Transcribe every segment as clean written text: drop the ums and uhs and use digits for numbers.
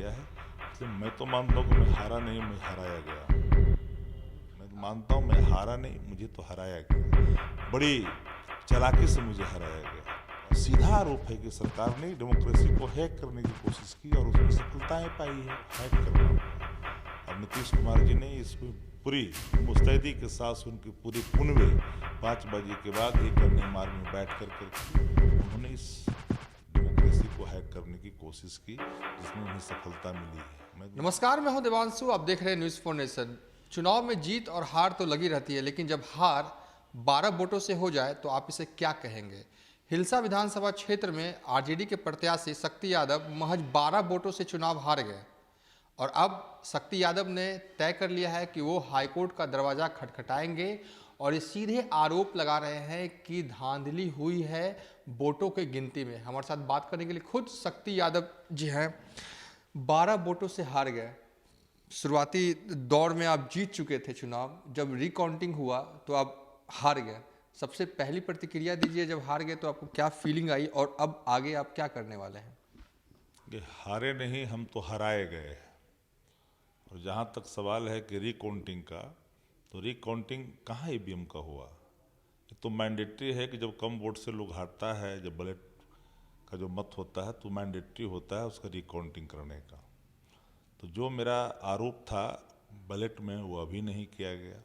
गया है। इसलिए मैं तो मानता हूँ कि मैं हारा नहीं, मैं हराया गया। मैं तो मानता हूँ मैं हारा नहीं, मुझे तो हराया गया। बड़ी चालाकी से मुझे हराया गया। और सीधा आरोप है कि सरकार ने डेमोक्रेसी को हैक करने की कोशिश की और उसमें सफलताएं पाई है। हैक करना हुआ। और नीतीश कुमार जी ने इसमें पूरी मुस्तैदी के साथ उनके पूरे कुनबे 5 बजे के बाद एक अन्य मार्ग में बैठ कर उन्होंने इस डेमोक्रेसी को हैक करने की कोशिश की, जिसमें उन्हें सफलता मिली है। नमस्कार, मैं हूं देवांशु। आप देख रहे हैं न्यूज़ 4 नेशन। चुनाव में जीत और हार तो लगी रहती है, लेकिन जब हार 12 वोटों से हो जाए तो आप इसे क्या कहेंगे। हिलसा विधानसभा क्षेत्र में आरजेडी के प्रत्याशी शक्ति यादव महज 12 वोटों से चुनाव हार गए और अब शक्ति यादव ने तय कर लिया है कि वो हाईकोर्ट का दरवाजा खटखटाएंगे और ये सीधे आरोप लगा रहे हैं कि धांधली हुई है वोटों के गिनती में। हमारे साथ बात करने के लिए खुद शक्ति यादव जी हैं। 12 वोटों से हार गए। शुरुआती दौर में आप जीत चुके थे चुनाव, जब रिकाउंटिंग हुआ तो आप हार गए। सबसे पहली प्रतिक्रिया दीजिए, जब हार गए तो आपको क्या फीलिंग आई और अब आगे आप क्या करने वाले हैं। कि हारे नहीं, हम तो हराए गए। और जहाँ तक सवाल है कि रिकाउंटिंग का, तो रिकाउंटिंग कहाँ ईवीएम का हुआ। ये तो मैंडेटरी है कि जब कम वोट से लोग हारता है, जब बैलेट का जो मत होता है तो मैंडेटरी होता है उसका रिकाउंटिंग करने का। तो जो मेरा आरोप था बैलेट में वो अभी नहीं किया गया।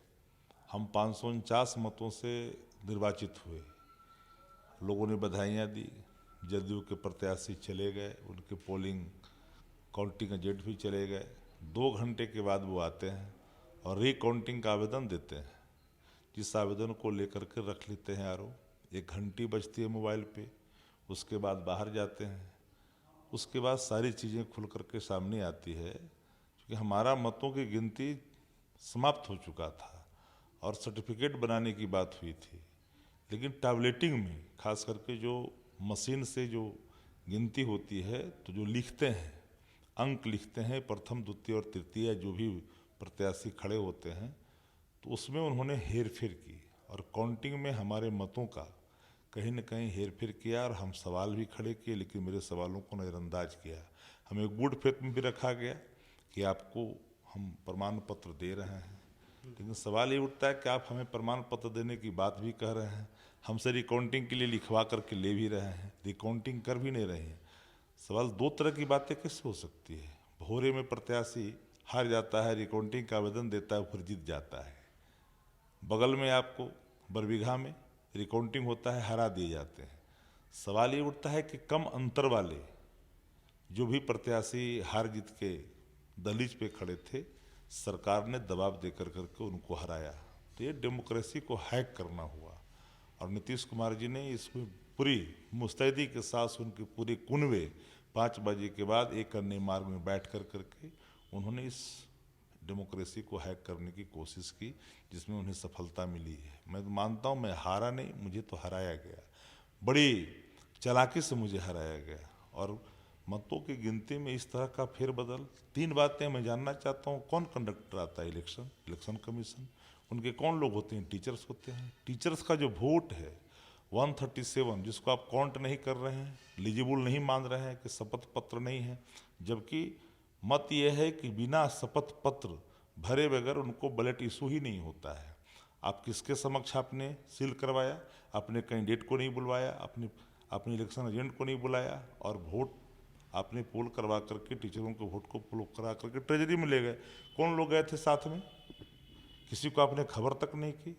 हम 549 मतों से निर्वाचित हुए। लोगों ने बधाइयाँ दी। जदयू के प्रत्याशी चले गए, उनके पोलिंग काउंटिंग एजेंट भी चले गए। 2 घंटे के बाद वो आते हैं और रिकाउंटिंग का आवेदन देते हैं, जिस आवेदन को लेकर के रख लेते हैं आरोप। 1 घंटी बजती है मोबाइल पे, उसके बाद बाहर जाते हैं। उसके बाद सारी चीज़ें खुल करके सामने आती है, क्योंकि हमारा मतों की गिनती समाप्त हो चुका था और सर्टिफिकेट बनाने की बात हुई थी। लेकिन टैबलेटिंग में खास करके जो मशीन से जो गिनती होती है, तो जो लिखते हैं, अंक लिखते हैं, प्रथम द्वितीय और तृतीय जो भी प्रत्याशी खड़े होते हैं, तो उसमें उन्होंने हेर फेर की और काउंटिंग में हमारे मतों का कहीं न कहीं हेर फेर किया। और हम सवाल भी खड़े किए, लेकिन मेरे सवालों को नज़रअंदाज किया। हमें गुड फेथ में भी रखा गया कि आपको हम प्रमाण पत्र दे रहे हैं, लेकिन सवाल ये उठता है कि आप हमें प्रमाण पत्र देने की बात भी कह रहे हैं, हमसे रिकाउंटिंग के लिए लिखवा करके ले भी रहे हैं, रिकाउंटिंग कर भी नहीं रहे हैं। सवाल 2 तरह की बातें कैसे हो सकती है। भोरे में प्रत्याशी हार जाता है, रिकाउंटिंग का आवेदन देता है, फिर जीत जाता है। बगल में आपको बरबीघा में रिकाउंटिंग होता है, हरा दिए जाते हैं। सवाल ये उठता है कि कम अंतर वाले जो भी प्रत्याशी हार जीत के दहलीज पे खड़े थे, सरकार ने दबाव दे करके उनको हराया। तो ये डेमोक्रेसी को हैक करना हुआ। और नीतीश कुमार जी ने इसमें पूरी मुस्तैदी के साथ उनके पूरे कुनबे 5 बजे के बाद एक अन्य मार्ग में बैठ करके उन्होंने इस डेमोक्रेसी को हैक करने की कोशिश की, जिसमें उन्हें सफलता मिली है। मैं तो मानता हूँ मैं हारा नहीं, मुझे तो हराया गया। बड़ी चालाकी से मुझे हराया गया। और मतों की गिनती में इस तरह का फेरबदल, 3 बातें मैं जानना चाहता हूँ। कौन कंडक्टर आता है इलेक्शन कमीशन, उनके कौन लोग होते हैं, टीचर्स होते हैं। टीचर्स का जो वोट है 137, जिसको आप काउंट नहीं कर रहे हैं, एलिजिबल नहीं मान रहे हैं कि शपथ पत्र नहीं है, जबकि मत ये है कि बिना शपथ पत्र भरे बगैर उनको बैलेट इशू ही नहीं होता है। आप किसके समक्ष आपने सील करवाया, अपने कैंडिडेट को नहीं बुलवाया, अपने इलेक्शन एजेंट को नहीं बुलाया, और वोट आपने पोल करवा करके टीचरों के वोट को पोल करा करके ट्रेजरी में ले गए। कौन लोग गए थे साथ में, किसी को आपने खबर तक नहीं की।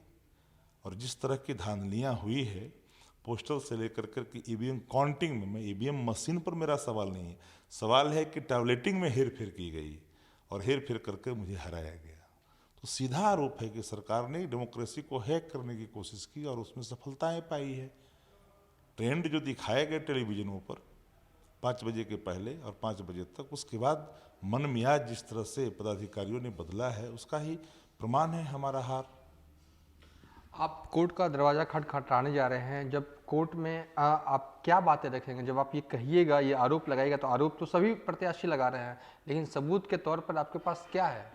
और जिस तरह की धांधलियाँ हुई है पोस्टल से लेकर कर के ईवीएम काउंटिंग में, मैं ईवीएम मशीन पर मेरा सवाल नहीं है, सवाल है कि टैबलेटिंग में हेर फेर की गई और हेर फेर करके मुझे हराया गया। तो सीधा आरोप है कि सरकार ने डेमोक्रेसी को हैक करने की कोशिश की और उसमें सफलताएं पाई है। ट्रेंड जो दिखाए गए टेलीविजनों पर 5 बजे के पहले और 5 बजे तक, उसके बाद मन मियाज जिस तरह से पदाधिकारियों ने बदला है, उसका ही प्रमाण है हमारा हार। आप कोर्ट का दरवाज़ा खटखटाने जा रहे हैं, जब कोर्ट में आप क्या बातें रखेंगे। जब आप ये कहिएगा, ये आरोप लगाएगा, तो आरोप तो सभी प्रत्याशी लगा रहे हैं, लेकिन सबूत के तौर पर आपके पास क्या है।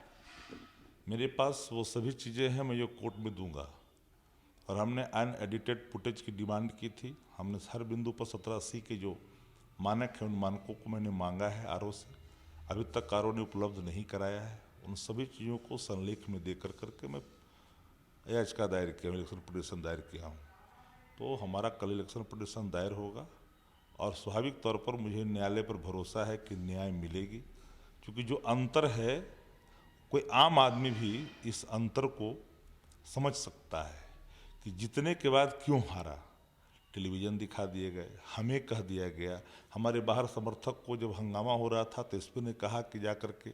मेरे पास वो सभी चीज़ें हैं, मैं जो कोर्ट में दूंगा। और हमने अनएडिटेड फुटेज की डिमांड की थी। हमने हर बिंदु पर 1780 के जो मानक हैं, उन मानकों को मैंने मांगा है आरओ से। अभी तक कारों ने उपलब्ध नहीं कराया है। उन सभी चीज़ों को संलेख में दे करके मैं याचिका दायर किया, इलेक्शन पिटीशन दायर किया हूँ। तो हमारा कल इलेक्शन पिटीशन दायर होगा और स्वाभाविक तौर पर मुझे न्यायालय पर भरोसा है कि न्याय मिलेगी, क्योंकि जो अंतर है कोई आम आदमी भी इस अंतर को समझ सकता है कि जीतने के बाद क्यों हारा। टेलीविज़न दिखा दिए गए, हमें कह दिया गया, हमारे बाहर समर्थक को जब हंगामा हो रहा था तो एसपी ने कहा कि जा कर के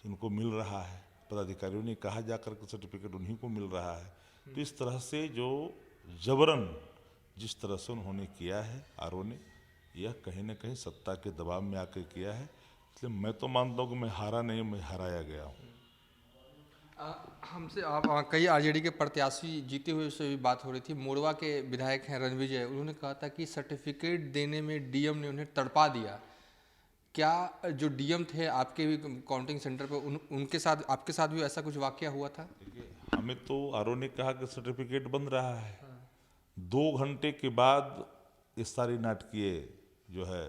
उनको मिल रहा है, पदाधिकारियों ने कहा जा कर के सर्टिफिकेट उन्हीं को मिल रहा है। तो इस तरह से जो जबरन जिस तरह से उन्होंने किया है आरओ ने, यह कहीं ना कहीं सत्ता के दबाव में आकर किया है। इसलिए मैं तो मानता हूँ कि मैं हारा नहीं, मैं हराया गया हूँ। हमसे आप कई आरजेडी के प्रत्याशी जीते हुए से भी बात हो रही थी। मोरवा के विधायक हैं रणविजय, उन्होंने कहा था कि सर्टिफिकेट देने में डीएम ने उन्हें तड़पा दिया। क्या जो डीएम थे आपके भी काउंटिंग सेंटर पर उनके साथ आपके साथ भी ऐसा कुछ वाकया हुआ था? देखिए, हमें तो आरओ ने कहा कि सर्टिफिकेट बन रहा है। 2 घंटे के बाद ये सारी नाटकीय जो है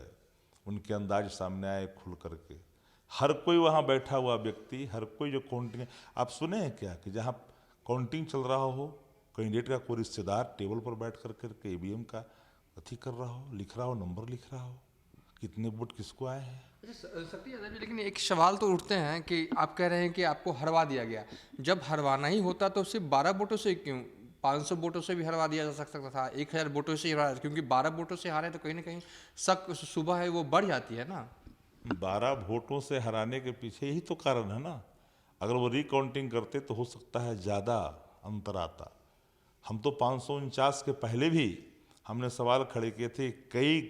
उनके अंदाज सामने आए खुल करके। हर कोई वहाँ बैठा हुआ व्यक्ति, हर कोई जो काउंटिंग, आप सुने हैं क्या कि जहाँ काउंटिंग चल रहा हो कैंडिडेट का कोई रिश्तेदार टेबल पर बैठ करके ईवीएम का अथी कर रहा हो, लिख रहा हो, नंबर लिख रहा हो, कितने वोट किसको आए हैं। शक्ति यादव जी, लेकिन एक सवाल तो उठते हैं कि आप कह रहे हैं कि आपको हरवा दिया गया। जब हरवाना ही होता तो सिर्फ 12 वोटों से क्यों? 500 वोटों से भी हरवा दिया जा सकता था, 1000 वोटों से ही हरवा, क्योंकि 12 वोटों से हारे तो कहीं ना कहीं शक सुबह है वो बढ़ जाती है ना। 12 वोटों से हराने के पीछे यही तो कारण है ना। अगर वो रिकाउंटिंग करते तो हो सकता है ज़्यादा अंतर आता। हम तो 549 के पहले भी हमने सवाल खड़े किए थे, कई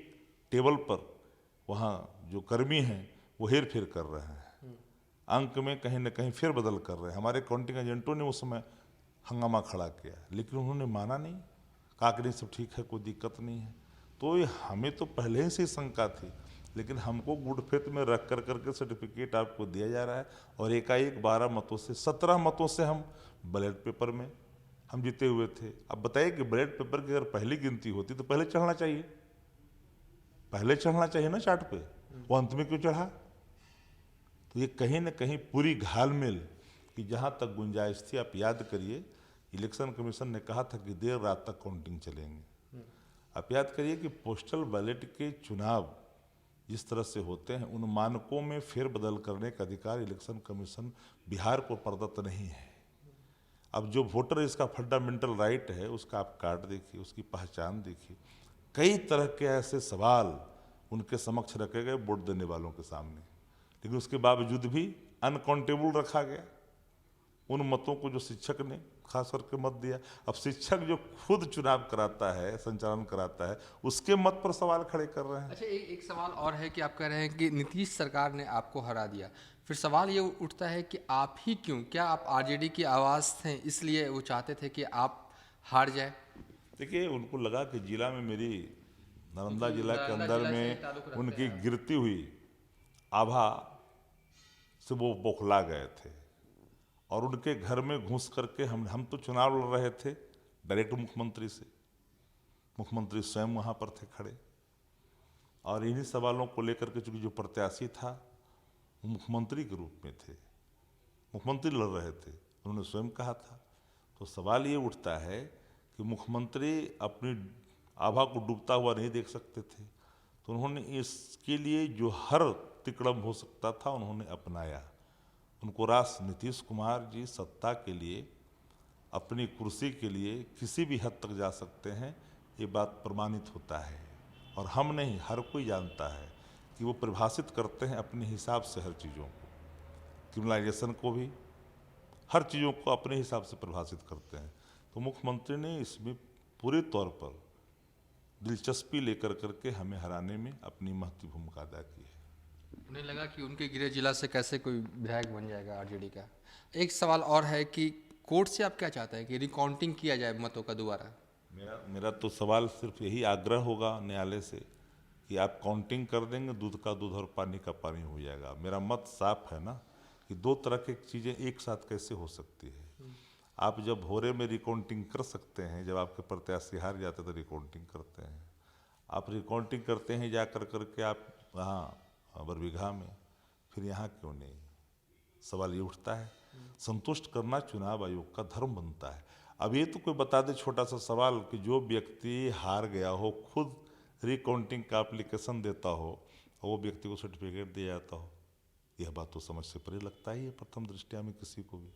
टेबल पर वहाँ जो कर्मी हैं वो हेर फेर कर रहे हैं, अंक में कहीं ना कहीं फेर बदल कर रहे हैं। हमारे काउंटिंग एजेंटों ने उस समय हंगामा खड़ा किया, लेकिन उन्होंने माना नहीं, कहा कि नहीं सब ठीक है, कोई दिक्कत नहीं है। तो ये हमें तो पहले से ही शंका थी, लेकिन हमको गुड फेथ में रख करके सर्टिफिकेट आपको दिया जा रहा है और एकाएक 12 मतों से 17 मतों से हम बैलेट पेपर में हम जीते हुए थे। अब बताइए कि बैलेट पेपर की अगर पहली गिनती होती तो पहले चढ़ना चाहिए, पहले चढ़ना चाहिए ना चार्ट पे, वो अंत में क्यों चढ़ा? तो ये कहीं ना कहीं पूरी घालमेल कि जहाँ तक गुंजाइश थी, आप याद करिए इलेक्शन कमीशन ने कहा था कि देर रात तक काउंटिंग चलेंगे। आप याद करिए कि पोस्टल बैलेट के चुनाव जिस तरह से होते हैं उन मानकों में फेरबदल करने का अधिकार इलेक्शन कमीशन बिहार को प्रदत्त नहीं है। अब जो वोटर इसका फंडामेंटल राइट है उसका आप कार्ड देखिए, उसकी पहचान देखिए, कई तरह के ऐसे सवाल उनके समक्ष रखे गए वोट देने वालों के सामने, लेकिन उसके बावजूद भी अनकाउंटेबल रखा गया उन मतों को जो शिक्षक ने खास करके मत दिया। अब शिक्षक जो खुद चुनाव कराता है, संचालन कराता है, उसके मत पर सवाल खड़े कर रहे हैं। अच्छा, एक सवाल और है कि आप कह रहे हैं कि नीतीश सरकार ने आपको हरा दिया, फिर सवाल ये उठता है कि आप ही क्यों? क्या आप आरजेडी की आवाज़ थे इसलिए वो चाहते थे कि आप हार जाए? देखिए, उनको लगा कि जिला में मेरी नालंदा जिला के अंदर जिला से ही में ताल्लुक रखते उनकी हैं। गिरती हुई आभा से वो बौखला गए थे और उनके घर में घुस करके हम तो चुनाव लड़ रहे थे डायरेक्ट मुख्यमंत्री से, मुख्यमंत्री स्वयं वहाँ पर थे खड़े और इन्हीं सवालों को लेकर के चूंकि जो प्रत्याशी था वो मुख्यमंत्री के रूप में थे, मुख्यमंत्री लड़ रहे थे, उन्होंने स्वयं कहा था। तो सवाल ये उठता है कि मुख्यमंत्री अपनी आभा को डूबता हुआ नहीं देख सकते थे, तो उन्होंने इसके लिए जो हर तिकड़म हो सकता था उन्होंने अपनाया। उनको रास नीतीश कुमार जी सत्ता के लिए, अपनी कुर्सी के लिए किसी भी हद तक जा सकते हैं, ये बात प्रमाणित होता है और हम नहीं हर कोई जानता है कि वो परिभाषित करते हैं अपने हिसाब से हर चीज़ों को, क्रिमिनलाइजेशन को भी, हर चीज़ों को अपने हिसाब से परिभाषित करते हैं। तो मुख्यमंत्री ने इसमें पूरे तौर पर दिलचस्पी लेकर करके हमें हराने में अपनी महत्वपूर्ण भूमिका अदा की है। उन्हें लगा कि उनके गृह जिला से कैसे कोई विधायक बन जाएगा आरजेडी का। एक सवाल और है कि कोर्ट से आप क्या चाहते हैं कि रिकाउंटिंग किया जाए मतों का दोबारा? मेरा तो सवाल सिर्फ यही आग्रह होगा न्यायालय से कि आप काउंटिंग कर देंगे, दूध का दूध और पानी का पानी हो जाएगा। मेरा मत साफ है ना कि दो तरह की चीज़ें एक साथ कैसे हो सकती है। आप जब भोरे में रिकाउंटिंग कर सकते हैं, जब आपके प्रत्याशी हार जाते तो रिकाउंटिंग करते हैं, आप रिकाउंटिंग करते हैं जा कर करके आप वहाँ बरबीघा में, फिर यहाँ क्यों नहीं? सवाल ये उठता है। संतुष्ट करना चुनाव आयोग का धर्म बनता है। अब ये तो कोई बता दे, छोटा सा सवाल, कि जो व्यक्ति हार गया हो, खुद रिकाउंटिंग का एप्लीकेशन देता हो और वो व्यक्ति को सर्टिफिकेट दिया जाता हो, यह बात तो समझ से परे लगता ही है प्रथम दृष्टया में किसी को भी।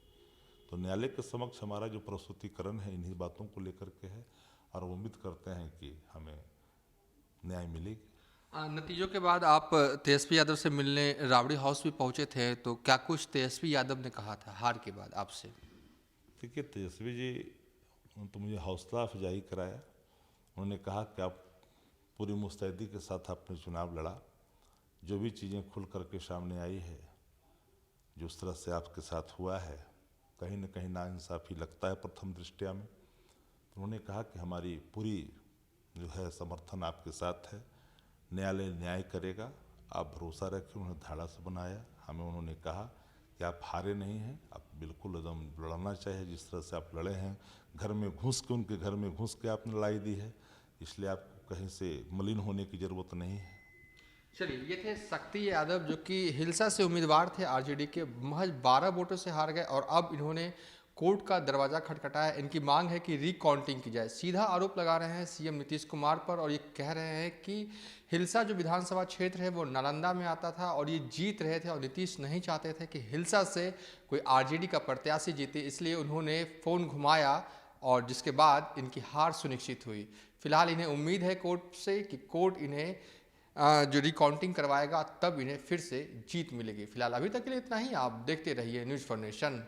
तो न्यायालय के समक्ष हमारा जो प्रस्तुतिकरण है इन्हीं बातों को लेकर के है, और उम्मीद करते हैं कि हमें न्याय मिलेगी। नतीजों के बाद आप तेजस्वी यादव से मिलने राबड़ी हाउस भी पहुंचे थे, तो क्या कुछ तेजस्वी यादव ने कहा था हार के बाद आपसे? देखिए, तेजस्वी जी तो मुझे हौसला अफजाई कराया। उन्होंने कहा कि आप पूरी मुस्तैदी के साथ आपने चुनाव लड़ा, जो भी चीज़ें खुल करके सामने आई है, जिस तरह से आपके साथ हुआ है, कहीं न कहीं नाइंसाफ़ी लगता है प्रथम दृष्टया में। तो उन्होंने कहा कि हमारी पूरी जो है समर्थन आपके साथ है, न्यायालय न्याय करेगा, आप भरोसा रखें। उन्हें धाड़ा से बनाया। हमें उन्होंने कहा कि आप हारे नहीं हैं, आप बिल्कुल एकदम लड़ना चाहिए जिस तरह से आप लड़े हैं। घर में घुस के, उनके घर में घुस के आपने लड़ाई दी है, इसलिए आपको कहीं से मलिन होने की ज़रूरत नहीं है। चलिए, ये थे शक्ति यादव जो कि हिलसा से उम्मीदवार थे आरजेडी के, महज 12 वोटों से हार गए और अब इन्होंने कोर्ट का दरवाजा खटखटाया। इनकी मांग है कि रिकाउंटिंग की जाए। सीधा आरोप लगा रहे हैं सीएम नीतीश कुमार पर और ये कह रहे हैं कि हिलसा जो विधानसभा क्षेत्र है वो नालंदा में आता था और ये जीत रहे थे और नीतीश नहीं चाहते थे कि हिलसा से कोई आरजेडी का प्रत्याशी जीते, इसलिए उन्होंने फ़ोन घुमाया और जिसके बाद इनकी हार सुनिश्चित हुई। फिलहाल इन्हें उम्मीद है कोर्ट से कि कोर्ट इन्हें जो रिकाउंटिंग करवाएगा तब इन्हें फिर से जीत मिलेगी। फिलहाल अभी तक के लिए इतना ही। आप देखते रहिए न्यूज़ फॉर नेशन।